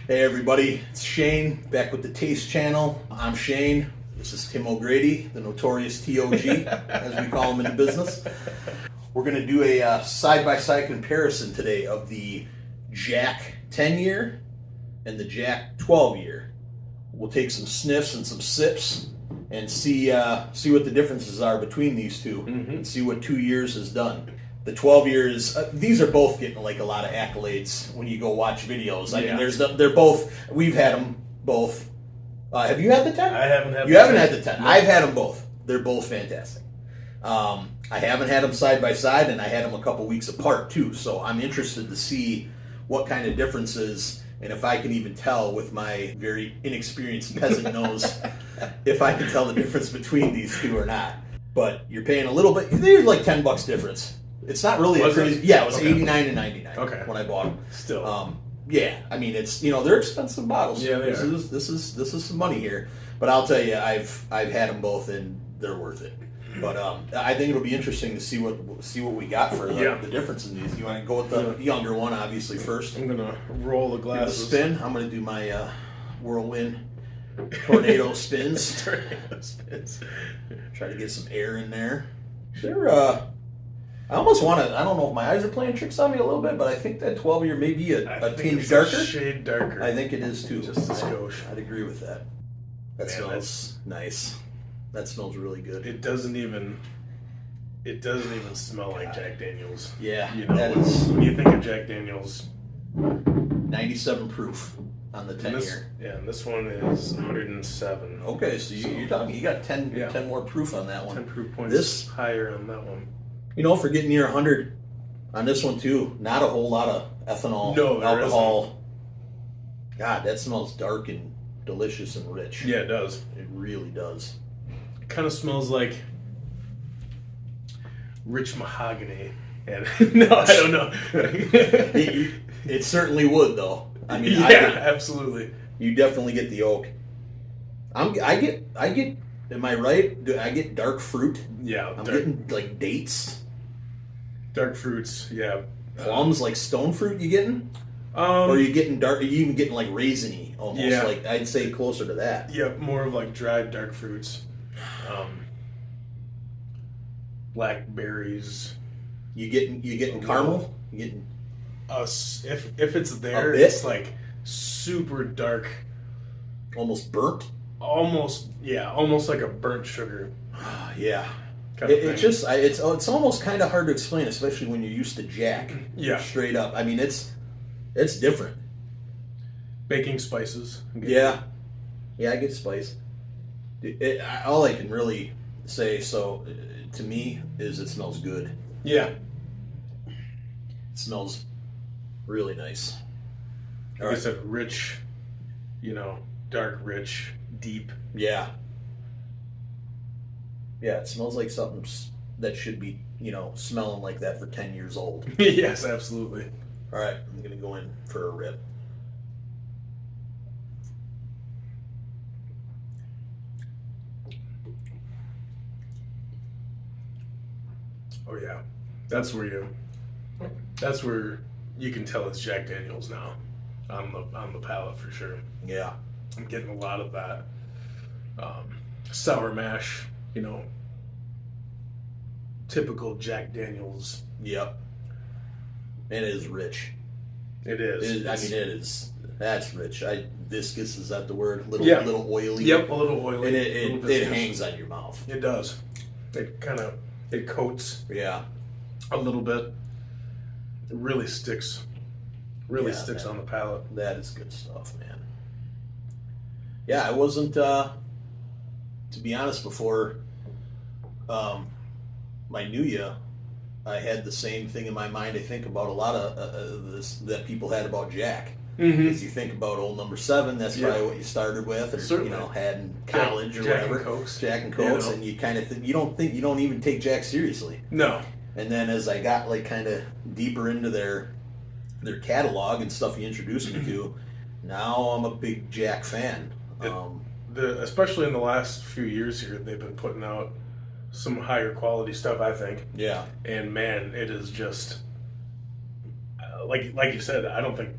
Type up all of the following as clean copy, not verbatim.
Hey everybody, it's Shayne back with the Taste Channel. I'm Shayne. This is Tim O'Grady, the notorious TOG, as we call him in the business. We're going to do a side-by-side comparison today of the Jack 10-year and the Jack 12-year. We'll take some sniffs and some sips and see what the differences are between these two, and see what 2 years has done. The 12 years, these are both getting like a lot of accolades when you go watch videos. I mean, they're both. We've had them both. Have you had the 10? I haven't had. You haven't had the 10. No. I've had them both. They're both fantastic. I haven't had them side by side, and I had them a couple weeks apart too. So I'm interested to see what kind of differences, and if I can even tell with my very inexperienced peasant nose, if I can tell the difference between these two or not. But you're paying a little bit. There's like $10 difference. It's not really a crazy. Yeah, it was 89 and 99 when I bought them. Still, yeah. I mean, it's they're expensive bottles. Yeah, they this are. This is some money here. But I'll tell you, I've had them both, and they're worth it. But I think it'll be interesting to see what we got for the difference in these. You want to go with the younger one, obviously first. I'm gonna roll the glasses. Spin. I'm gonna do my whirlwind tornado spins. Tornado spins. Try to get some air in there. They're I almost want to. I don't know if my eyes are playing tricks on me a little bit, but I think that 12-year may be a tinge darker. A shade darker. I think it is too. Just a skosh. I'd agree with that. That smells nice. That smells really good. It doesn't even smell like Jack Daniels. Yeah, you know, that is. When you think of Jack Daniels, 97 proof on the 10-year. Yeah, and this one is 107. Okay, so you're talking. You got 10 more proof on that one. 10 proof points. This higher on that one. You know, for getting near 100 on this one too, not a whole lot of ethanol, alcohol. Isn't. God, that smells dark and delicious and rich. Yeah, it does. It really does. It kind of smells like rich mahogany. And no, I don't know. it certainly would, though. I mean, absolutely. You definitely get the oak. I get. Am I right? I get dark fruit. Yeah, I'm getting like dates. Dark fruits, yeah. Plums, like stone fruit. You getting? Or are you getting dark? Are you even getting like raisiny almost? Yeah. Like I'd say closer to that. Yeah, more of like dried dark fruits. Blackberries. You getting caramel? You getting? If it's there, it's like super dark, almost burnt. Almost like a burnt sugar. Yeah. It's almost kind of hard to explain, especially when you're used to Jack. Yeah. Straight up. I mean, it's different. Baking spices. Yeah. Yeah, I get spice. All I can really say, to me, is it smells good. Yeah. It smells really nice. Like I said, rich, dark, rich, deep. Yeah. Yeah, it smells like something that should be, smelling like that for 10 years old. Yes, absolutely. All right, I'm going to go in for a rip. Oh yeah. That's where you can tell it's Jack Daniels now on the palate for sure. Yeah. I'm getting a lot of that sour mash, typical Jack Daniels. Yep. And it is rich. It is. I mean, it is. That's rich. Viscous, is that the word? Little oily. Yep, a little oily. And it hangs on your mouth. It does. It coats. Yeah. A little bit. It really sticks. Sticks on the palate. That is good stuff, man. Yeah, I wasn't, to be honest, before my New Year, I had the same thing in my mind. I think about a lot of this that people had about Jack. As you think about old number 7, that's probably what you started with, or had in college or whatever. Jack and Cokes, and you kind of think you don't even take Jack seriously. No. And then as I got like kind of deeper into their catalog and stuff you introduced me to, now I'm a big Jack fan. Especially in the last few years here, they've been putting out some higher quality stuff, I think. Yeah. And man, it is just like you said. I don't think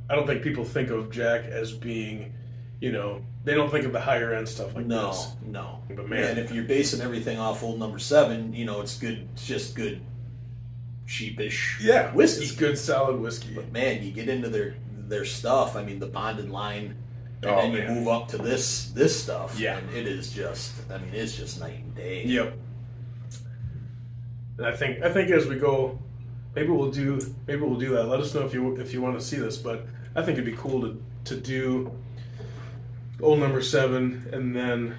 I don't think people think of Jack as being, they don't think of the higher end stuff like this. No. But Man, if you're basing everything off old number 7, it's good. It's just good, cheapish whiskey. It's good, solid whiskey. But man, you get into their stuff. I mean, the bonded line, and then you move up to this stuff. Yeah, and it is just. I mean, it's just night and day. Yep. And I think as we go, maybe we'll do that. Let us know if you want to see this, but I think it'd be cool to do old number 7 and then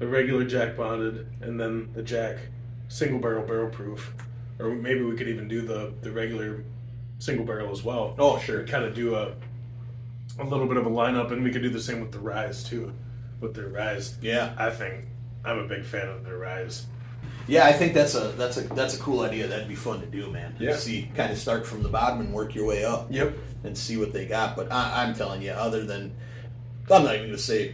the regular Jack bonded and then the Jack single barrel proof, or maybe we could even do the regular single barrel as well. Oh, sure. Kind of do a little bit of a lineup, and we could do the same with the Rise too. With their Rise, I think I'm a big fan of their Rise. Yeah, I think that's a cool idea. That'd be fun to do, man. Yeah. See, kind of start from the bottom and work your way up. Yep. And see what they got. But I'm telling you, other than, I'm not even going to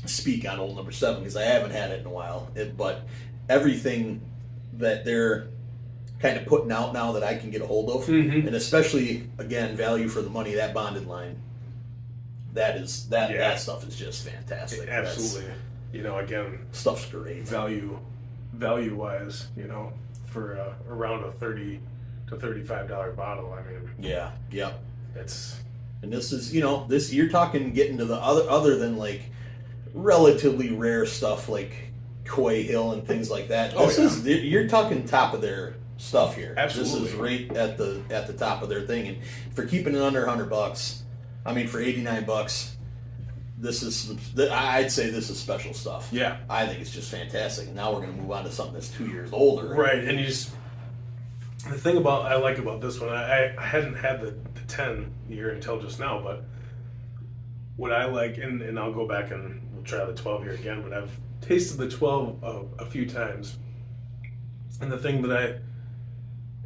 speak on old number 7 because I haven't had it in a while. But everything that they're kind of putting out now that I can get a hold of, and especially again value for the money, that bonded line, that stuff is just fantastic. Absolutely. Again, stuff's great. Value wise, for around a $30 to $35 bottle. I mean, yeah. It's, and this is this you're talking getting to the other than like relatively rare stuff like Coy Hill and things like that. You're talking top of their stuff here. Absolutely. This is right at the top of their thing, and for keeping it under $100, I mean for $89. I'd say this is special stuff. Yeah. I think it's just fantastic. And now we're going to move on to something that's 2 years older. Right. And the thing I like about this one, I hadn't had the 10 year until just now, but what I like, and I'll go back and we'll try the 12 year again, but I've tasted the 12 a few times. And the thing that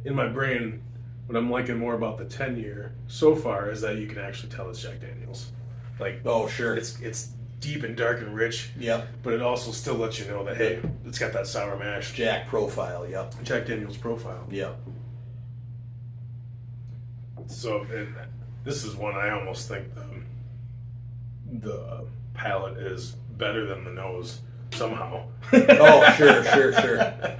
in my brain, what I'm liking more about the 10 year so far is that you can actually tell it's Jack Daniels. Like, oh sure, it's deep and dark and rich. Yep. But it also still lets you know that hey, it's got that sour mash. Jack profile. Yep. Jack Daniels profile. Yep. So this is one I almost think the palate is better than the nose somehow. Oh sure.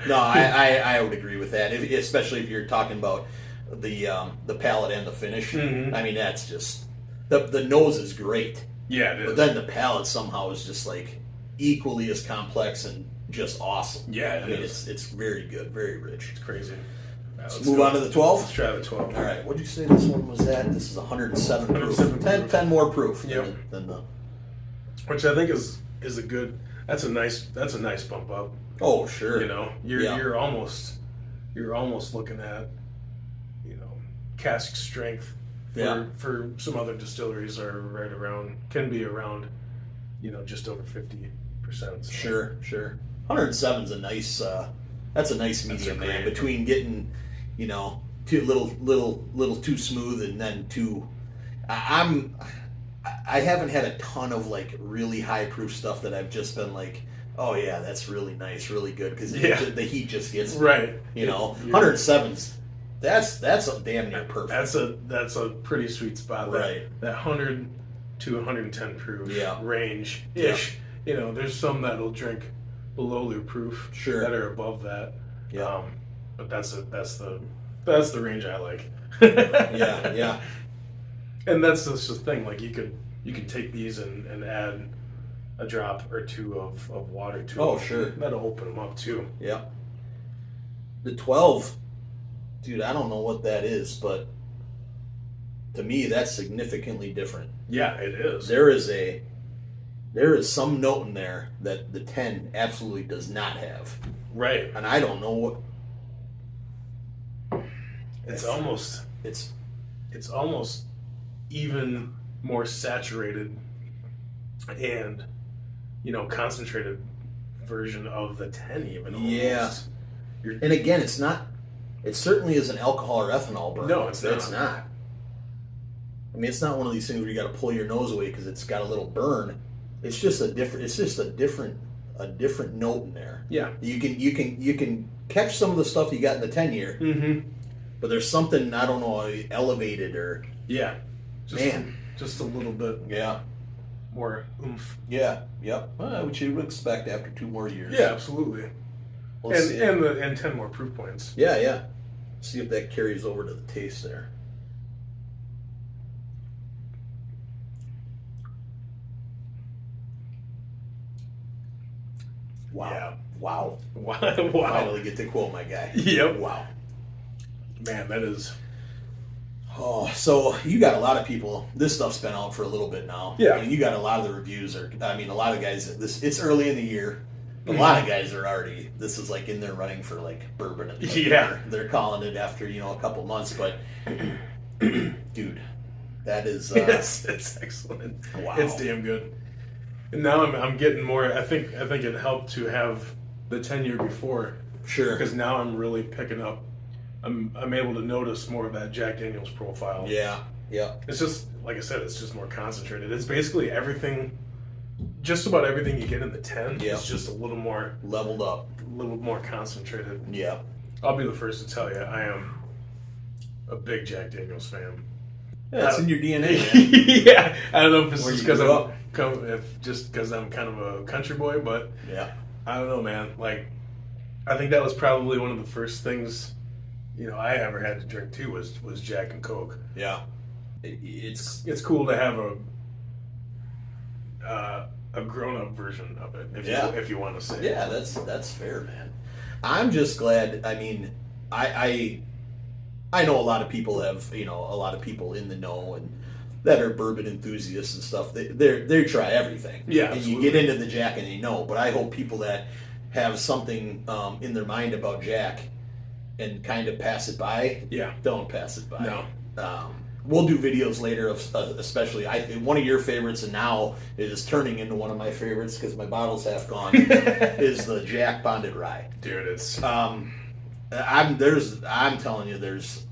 No, I would agree with that, especially if you're talking about the palate and the finish. Mm-hmm. I mean that's just. The nose is great. Yeah, it is. But then the palate somehow is just like equally as complex and just awesome. Yeah, I mean, it's very good, very rich. It's crazy. Let's move on to the 12. Let's try the 12. All right, what did you say this one was at? This is 107 proof. 107 10 more proof. Yep. Than the. Which I think is a good. That's a nice bump up. Oh sure. You're almost looking at cask strength. For some other distilleries can be around, just over 50%. So. Sure. 107's a nice. That's a nice medium, man. Between getting, too little too smooth and then too. I haven't had a ton of like really high proof stuff that I've just been like, oh yeah, that's really nice, really good because the heat just gets right. 107's. That's a damn near perfect. That's a pretty sweet spot. Right. That 100 to 110 proof range ish. Yeah. There's some that'll drink below their proof. Sure. That are above that. Yeah. But that's the range I like. Yeah. And that's just the thing. Like you can take these and add a drop or two of water to them. Oh sure. That'll open them up too. Yeah. The 12. Dude, I don't know what that is, but to me, that's significantly different. Yeah, it is. There is some note in there that the 10 absolutely does not have. Right. And I don't know what. It's almost even more saturated and concentrated version of the 10 even. Almost. Yeah. And again, it's not. It certainly isn't alcohol or ethanol burn. No, it's not. It's not. I mean, it's not one of these things where you got to pull your nose away because it's got a little burn. It's just a different note in there. Yeah. You can catch some of the stuff you got in the 10 year. Mm-hmm. But there's something, I don't know, elevated or just a little bit Yeah. more oomph. Yeah. Yep. Which you would expect after 2 more years. Yeah, absolutely. Let's see. And 10 more proof points. Yeah, yeah. See if that carries over to the taste there. Wow. Yeah. Wow. Wow. Finally get to quote my guy. Yep. Wow. Man, that is. Oh, so you got a lot of people. This stuff's been out for a little bit now. Yeah. And you got a lot of the reviews are. I mean, a lot of guys. It's early in the year. A lot of guys are already. This is like in their running for like bourbon. And Yeah. They're calling it after a couple months, but dude, that is. It's excellent. Wow. It's damn good. And now I'm getting more. I think it helped to have the 10 year before. Sure. Because now I'm really picking up. I'm able to notice more of that Jack Daniel's profile. Yeah. Yeah. It's just like I said. It's just more concentrated. It's basically everything. Just about everything you get in the 10 Yeah. is just a little more Leveled up. concentrated. Yeah. I'll be the first to tell you, I am a big Jack Daniel's fan. Yeah, it's in your DNA, man. Yeah, I don't know if it's Where just you because grew up. I'm kind of a country boy, but Yeah. I don't know, man. Like, I think that was probably one of the first things, I ever had to drink too was Jack and Coke. Yeah. It's It's cool to have a grown-up version of it, if you want to say. yeah, that's fair, man. I'm just glad. I mean, I know a lot of people have a lot of people in the know and that are bourbon enthusiasts and stuff. They try everything. Yeah, and absolutely. you get into the Jack and they know. But I hope people that have something in their mind about Jack and kind of pass it by. Yeah. Don't pass it by. No. We'll do videos later of especially one of your favorites, and now it is turning into one of my favorites because my bottle's half gone. Is the Jack Bonded Rye. Dude, it's I'm telling you, there's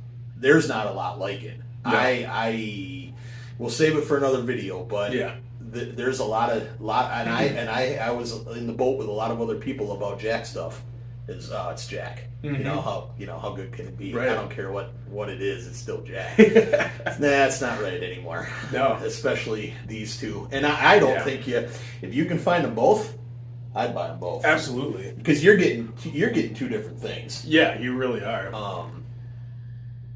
not a lot like it. No. I will save it for another video, but yeah. there's a lot, and I was in the boat with a lot of other people about Jack stuff. It's Jack. Mm-hmm. How good can it be? Right. I don't care what it is. It's still Jack. That's not right anymore. No. Especially these two. And I don't Yeah. think if you can find them both, I'd buy them both. Absolutely. Because you're getting 2 different things. Yeah, you really are.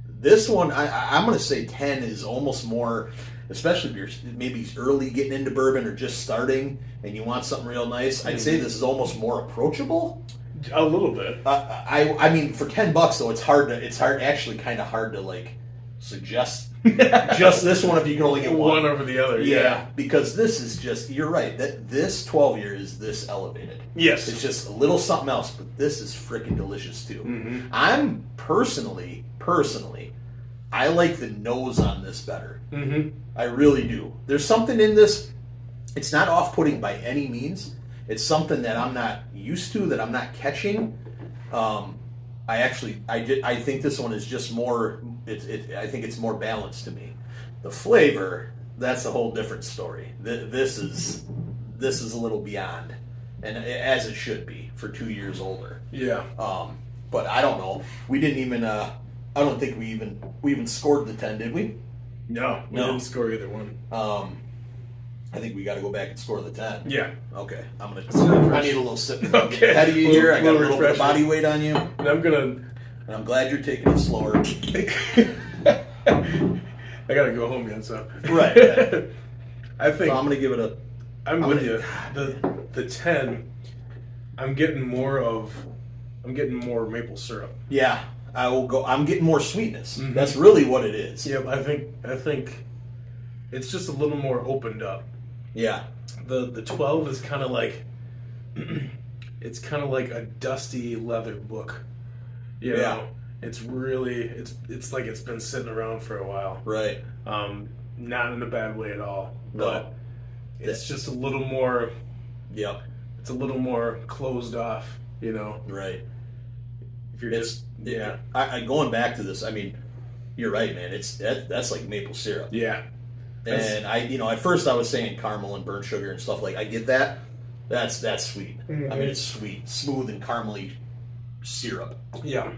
This one, I'm going to say 10 is almost more, especially if you're maybe early getting into bourbon or just starting and you want something real nice. I'd say this is almost more approachable. A little bit. I mean, for $10 though, it's actually kind of hard to like suggest just this one if you can only get One over the other. Yeah. Because this is just, you're right, that this 12 year is this elevated. Yes. It's just a little something else, but this is freaking delicious too. Mm-hmm. I'm personally, I like the nose on this better. Mm-hmm. I really do. There's something in this, it's not off-putting by any means. It's something that I'm not used to, that I'm not catching. I think this one is just more, I think it's more balanced to me. The flavor, that's a whole different story. This is a little beyond, and as it should be for 2 years older. Yeah. But I don't know. We didn't even. I don't think we even scored the 10, did we? No, we didn't score either one. I think we got to go back and score the 10. Yeah. Okay. I refresh. need a little sip. Okay. Ahead of you here. I got a little bit of refresh. body weight on you, And I'm gonna. and I'm glad you're taking it slower. I gotta go home again, so. Right. I think So I'm gonna give it a. I'm with you. The 10. I'm getting more maple syrup. Yeah. I will go. I'm getting more sweetness. Mhm. That's really what it is. Yep. I think it's just a little more opened up. Yeah. The 12 is kind of like it's kind of like a dusty leather book. You Yeah. know, it's really it's like it's been sitting around for a while. Right. Not in a bad way at all, No. but it's just a little more. Yep. It's a little more closed off. You know, Right. if you're just yeah. I going back to this. I mean, you're right, man. That's like maple syrup. Yeah. And at first I was saying caramel and burnt sugar and stuff, like I get that. That's sweet. Mm-hmm. I mean, it's sweet, smooth and caramely syrup. Yeah.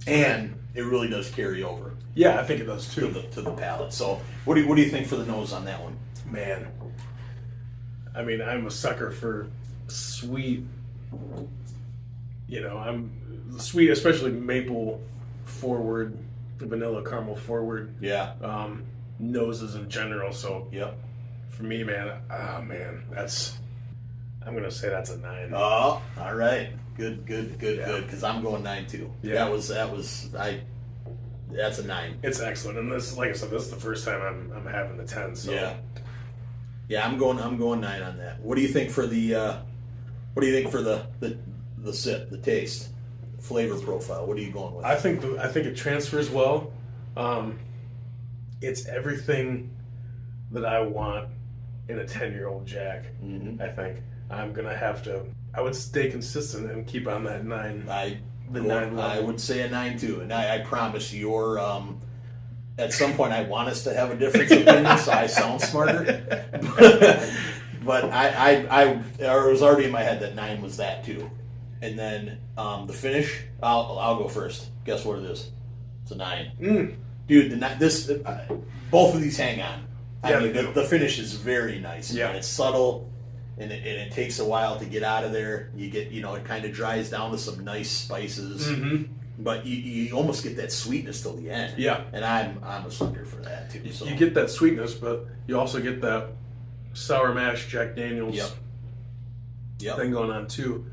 And it really does carry over Yeah, I think it does too. to the palate. So what do you think for the nose on that one? Man, I mean, I'm a sucker for sweet. I'm sweet, especially maple forward, vanilla caramel forward. Yeah. Noses in general. So Yep. for me, man, I'm gonna say that's a 9. Oh, all right. Good. Yeah. Because I'm going 9 too. Yeah. That's a 9. It's excellent, and this, like I said, this is the first time I'm having the 10. So Yeah. I'm going 9 on that. What do you think for the sip, the taste, flavor profile? What are you going with? I think it transfers well. It's everything that I want in a 10-year-old Jack. Mm-hmm. I think I'm gonna have to. I would stay consistent and keep on that 9. I 9 level. I would say a 9 too, and I promise you're. At some point, I want us to have a difference of opinion, so I sound smarter. But it was already in my head that 9 was that too, and then the finish. I'll go first. Guess what it is? It's a 9. Dude. Both of these hang on. Yeah, I mean, they do. the finish is very nice. Yeah. Man. It's subtle. And it takes a while to get out of there. You get, it kind of dries down to some nice spices, but you almost get that sweetness till the end. Yeah. And I'm a sucker for that too. So. You get that sweetness, but you also get that sour mash Jack Daniels Yep. thing going on too.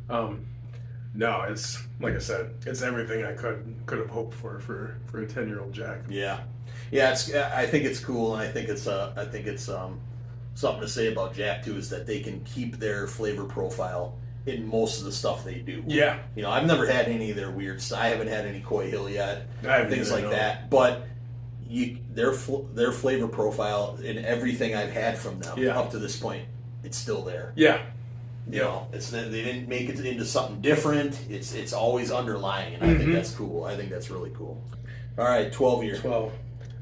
No, it's like I said, it's everything I could have hoped for a 10-year-old Jack. Yeah. I think it's cool, and I think it's something to say about Jack too is that they can keep their flavor profile in most of the stuff they do. Yeah. I've never had any of their weird stuff. I haven't had any Coy Hill yet. I haven't things either, like no. that. But their flavor profile in everything I've had from them up to this point, it's still there. Yeah. They didn't make it into something different. It's always underlying, and I think that's cool. I think that's really cool. All right, 12 year. 12.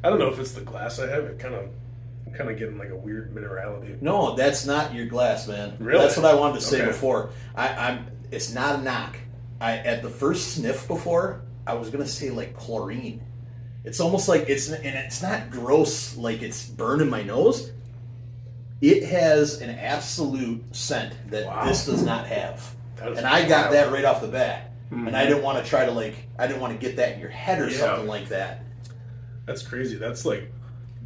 I don't know if it's the glass I have. I'm kind of getting like a weird minerality. No, that's not your glass, man. Really? That's what I wanted to say Okay. before. It's not a knock. At the first sniff before, I was gonna say like chlorine. It's almost like it's not gross, like it's burning my nose. It has an absolute scent that this does not have, and I got that right off the bat. And I didn't want to try to I didn't want to get that in your head or something like that. That's crazy. That's like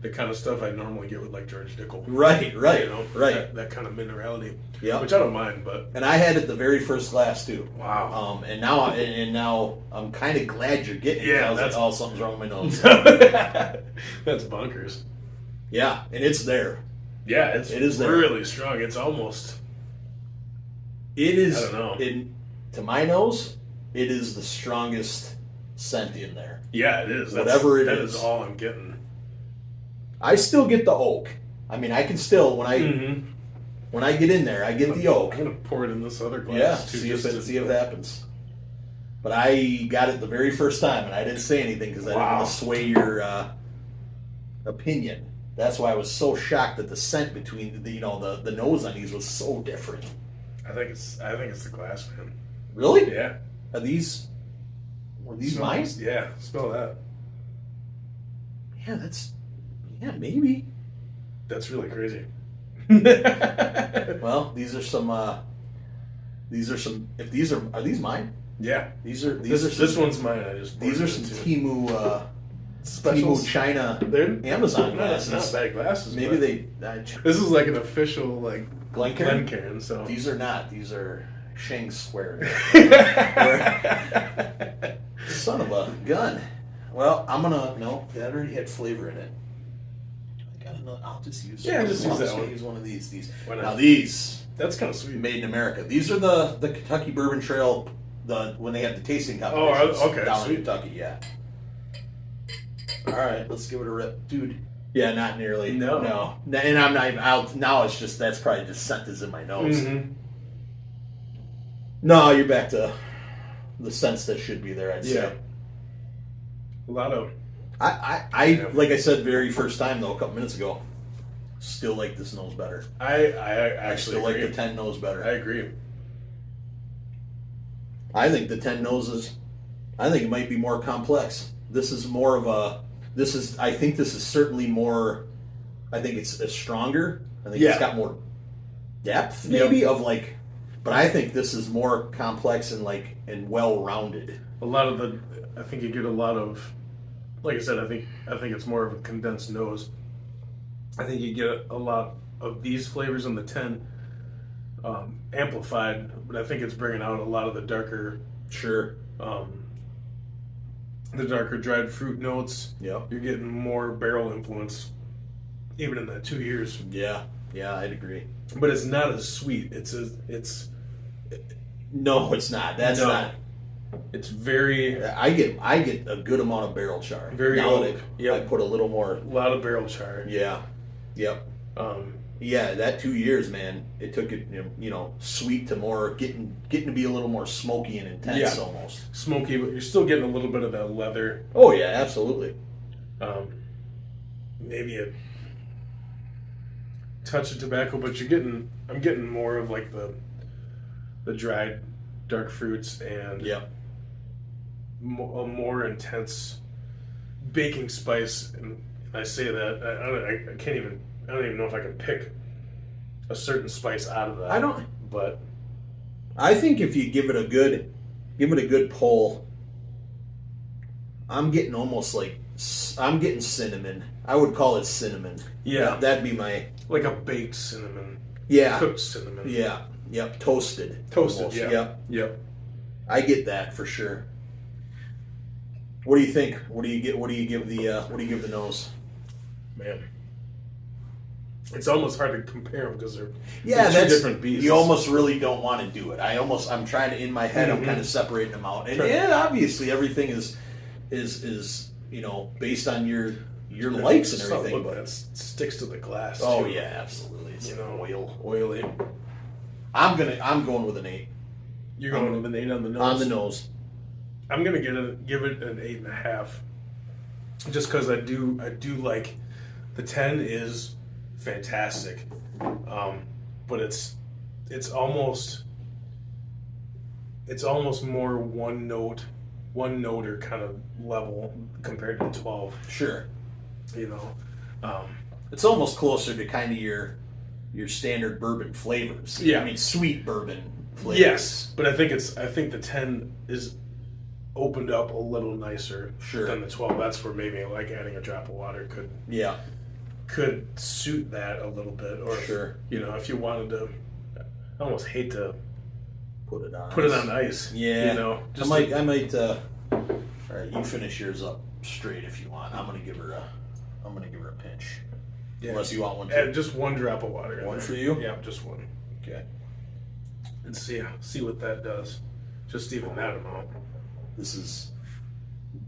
the kind of stuff I normally get with like George Dickel. Right. Right. That kind of minerality. Yeah. Which I don't mind, but. And I had it the very first glass too. Wow. And now I'm kind of glad you're getting it. Yeah, I was like, oh, something's wrong with my nose. That's bonkers. Yeah, and it's there. Yeah, it is there. really strong. It's almost. It is. I don't know. To my nose, it is the strongest scent in there. Yeah, it is. Whatever it that is. is all I'm getting. I still get the oak. I mean, I can still when I get in there, I get the oak. I'm gonna pour it in this other glass. Yeah, too, see if it happens. But I got it the very first time, and I didn't say anything because I didn't want to sway your opinion. That's why I was so shocked that the scent between the nose on these was so different. I think it's the glass, man. Really? Yeah. Were these mine? Yeah. Smell that. Yeah, maybe. That's really crazy. Well, these are some. Are these mine? Yeah. This one's mine. I just These are some Temu specials. China They're Amazon That's glasses. not bad glasses. Maybe but this is like an official like Glencairn? Glencairn. So These are not. These are Shayne Square. Son of a gun. Well, no, that already had flavor in it. I got another. I'll just use. Just use that one. Use one of these. Why not? Now these. That's kind of sweet. Made in America. These are the Kentucky Bourbon Trail. When they have the tasting competitions. Oh, okay, Down sweet. in Kentucky, yeah. All right, let's give it a rip, dude. Yeah, not nearly. No. And I'm not even out now. It's just that's probably just scent is in my nose. Mm-hmm. No, you're back to the sense that should be there. I'd say. A lot of. I like I said very first time though a couple minutes ago. Still like this nose better. I I actually still like agree. the 10 nose better. I agree. I think the 10 noses I think it might be more complex. This is more of a. I think this is certainly more. I think it's stronger. I think it's got more depth, maybe of like. But I think this is more complex and well rounded. I think you get a lot of, like I said, I think it's more of a condensed nose. I think you get a lot of these flavors in the 10 amplified, but I think it's bringing out a lot of the darker. Sure. The darker dried fruit notes. Yep. You're getting more barrel influence, even in that 2 years. Yeah, I'd agree. But it's not as sweet. No, it's not. That's not. It's very. I get a good amount of barrel char. Very oak. I put a little more. A lot of barrel char. Yeah. Yep. Yeah, that 2 years, man. It took it, sweet to more getting to be a little more smoky and intense almost. Smoky, but you're still getting a little bit of that leather. Oh yeah, absolutely. Maybe a touch of tobacco, but I'm getting more of like the dried dark fruits and a more intense baking spice. And I say that I don't even know if I can pick a certain spice out of that. I don't. But I think if you give it a good pull, I'm getting cinnamon. I would call it cinnamon. Yeah, that'd be my like a baked cinnamon. Yeah, cooked cinnamon. Yeah, yep, toasted. Almost. Yeah, yep. I get that for sure. What do you think? What do you give the nose? Man, it's almost hard to compare them because they're two different beasts. You almost really don't want to do it. I'm trying to in my head. I'm kind of separating them out, and obviously everything is based on your likes and everything. But it sticks to the glass. Oh too. yeah, absolutely. It's oily. I'm going with an 8. You're going with an 8 on the nose. On the nose. I'm gonna give it an 8.5, just because I do like the 10 is fantastic, but it's almost more one noter kind of level compared to the 12. Sure. It's almost closer to kind of your standard bourbon flavors. Yeah. I mean sweet bourbon flavors. Yes, but I think the 10 is opened up a little nicer than the 12. That's where maybe like adding a drop of water could suit that a little bit, or if you wanted to. I almost hate to put it on ice. Yeah, I might. All right, you finish yours up straight if you want. I'm gonna give her a pinch. Yeah. Unless you want one. Add just one drop of water. One for you. Yeah, just one. Okay. And see what that does. Just even that amount. This is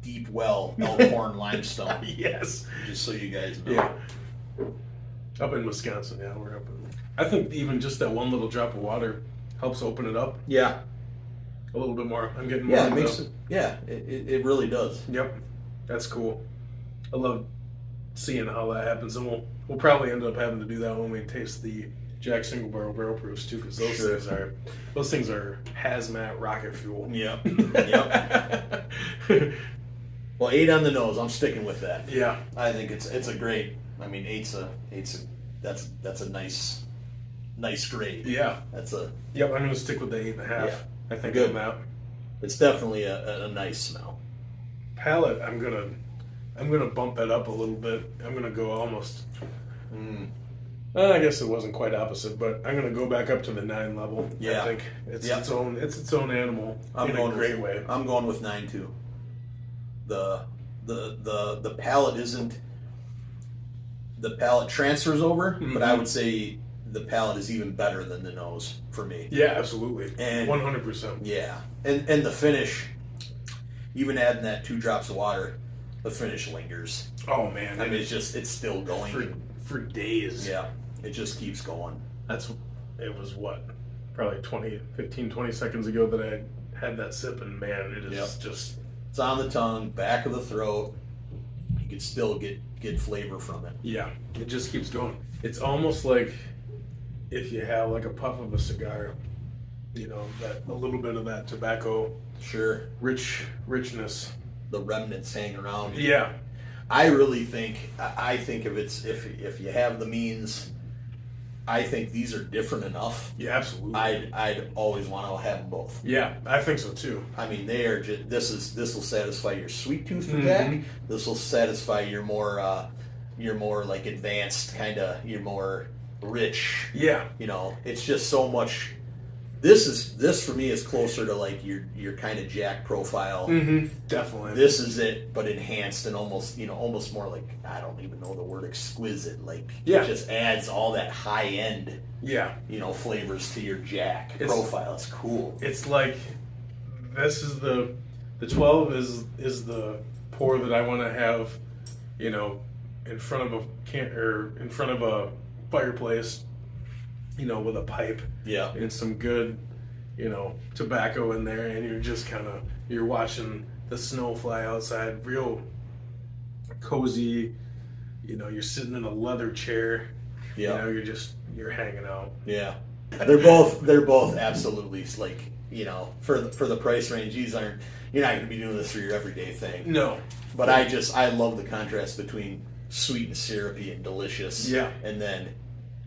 deep well Elkhorn limestone. Yes. Just so you guys know. Yeah. Up in Wisconsin, we're up in. I think even just that one little drop of water helps open it up. Yeah. A little bit more. I'm getting more. Yeah, it makes it. Yeah, it really does. Yep. That's cool. I love seeing how that happens, and we'll probably end up having to do that when we taste the Jack Single Barrel Proofs too, because those things are hazmat rocket fuel. Yep. Well, 8 on the nose. I'm sticking with that. Yeah. I think it's a great. I mean, 8's that's a nice grade. Yeah. Yep. I'm gonna stick with the 8.5. Yeah. I think good. On that. It's definitely a nice smell. Palate. I'm gonna bump that up a little bit. I'm gonna go almost. I guess it wasn't quite opposite, but I'm gonna go back up to the 9 level. Yeah. I think it's its own animal in a great way. I'm going with 9 too. The palate isn't. The palate transfers over, but I would say the palate is even better than the nose for me. Yeah, absolutely. And 100%. Yeah. And the finish, even adding that 2 drops of water, the finish lingers. Oh man. I mean it's still going for days. Yeah. It just keeps going. It was probably 20 seconds ago that I had that sip, and man, it is just it's on the tongue, back of the throat. You can still get flavor from it. Yeah, it just keeps going. It's almost like if you have like a puff of a cigar, that a little bit of that tobacco Sure. richness. The remnants hang around. Yeah. I really think, I think if you have the means, I think these are different enough. Yeah, absolutely. I'd always want to have them both. Yeah, I think so too. I mean, they are just, this will satisfy your sweet tooth for Jack. This will satisfy your more like advanced kind of, your more rich. Yeah. You know, it's just so much. This for me is closer to like your kind of Jack profile. Definitely. This is it, but enhanced and almost more like, I don't even know the word exquisite. Like, yeah. It just adds all that high end, yeah, flavors to your Jack profile. It's cool. It's like, this is the 12 is the pour that I want to have, in front of a fireplace, with a pipe. Yeah. And some good, tobacco in there, and you're just you're watching the snow fly outside, real cozy. You're sitting in a leather chair. Yeah. You're hanging out. Yeah. They're both absolutely, like, for the price range, you're not going to be doing this for your everyday thing. No. But I love the contrast between sweet and syrupy and delicious. Yeah. And then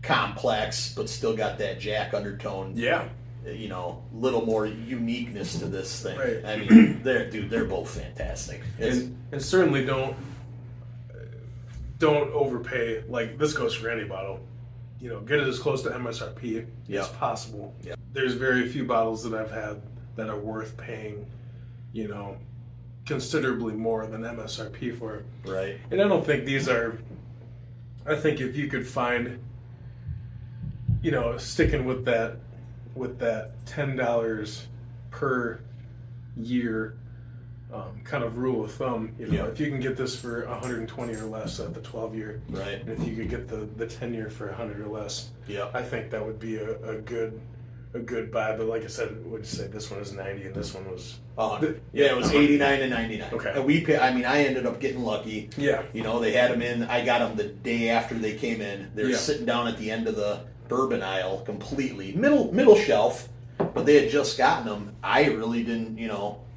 complex, but still got that Jack undertone. Yeah. Little more uniqueness to this thing. Right. I mean, they're both fantastic. And certainly don't overpay. Like, this goes for any bottle. Get it as close to MSRP as possible. Yeah. There's very few bottles that I've had that are worth paying, considerably more than MSRP for. Right. And I don't think these are. I think if you could find, sticking with that $10 per year kind of rule of thumb, if you can get this for 120 or less at the 12-year, right, and if you could get the 10-year for 100 or less, I think that would be a good buy. But like I said, would you say this one is 90 and this one was 100? Yeah, it was 89 and 99. Okay. And I ended up getting lucky. Yeah. They had them in. I got them the day after they came in. They were sitting down at the end of the bourbon aisle, completely middle shelf, but they had just gotten them. I really didn't.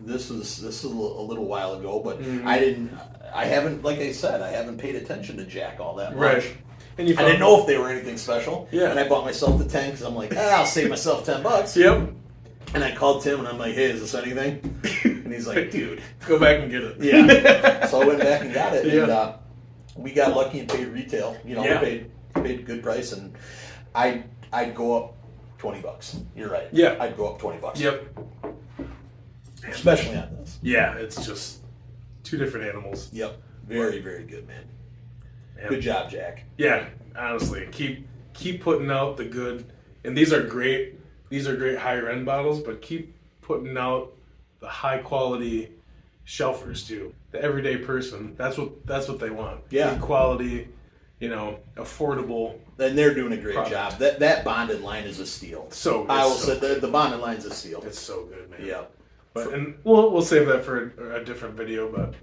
This is a little while ago, but I haven't, like I said, I haven't paid attention to Jack all that much. Right. And I didn't know if they were anything special. Yeah. And I bought myself the 10 because I'm like, I'll save myself $10. Yep. And I called Tim and I'm like, hey, is this anything? And he's like, dude, go back and get it. Yeah. So I went back and got it. Yeah. And we got lucky and paid retail. We paid a good price, and I'd go up $20. You're right. Yeah. I'd go up $20. Yep. Especially on this. Yeah, it's just two different animals. Yep. Very, very good, man. And good job, Jack. Yeah, honestly, keep putting out the good, and these are great higher end bottles, but keep putting out the high quality shelfers too. The everyday person, that's what they want. Yeah. Good quality, affordable. And they're doing a great product. job. That bonded line is a steal. So I will say the bonded line's a steal. It's so good, man. Yeah. And we'll save that for a different video, but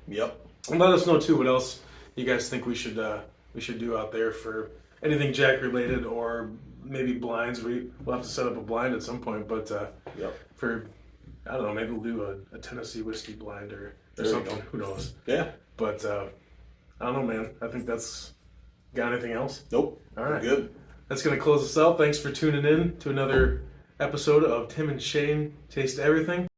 and let us know too what else you guys think we should do out there for anything Jack related, or maybe blinds. We'll have to set up a blind at some point, but for, I don't know, maybe we'll do a Tennessee whiskey blind or something. Who knows? Yeah. But I don't know, man. I think that's. Got anything else? Nope. All right. Good. That's gonna close us out. Thanks for tuning in to another episode of Tim and Shayne Taste Everything.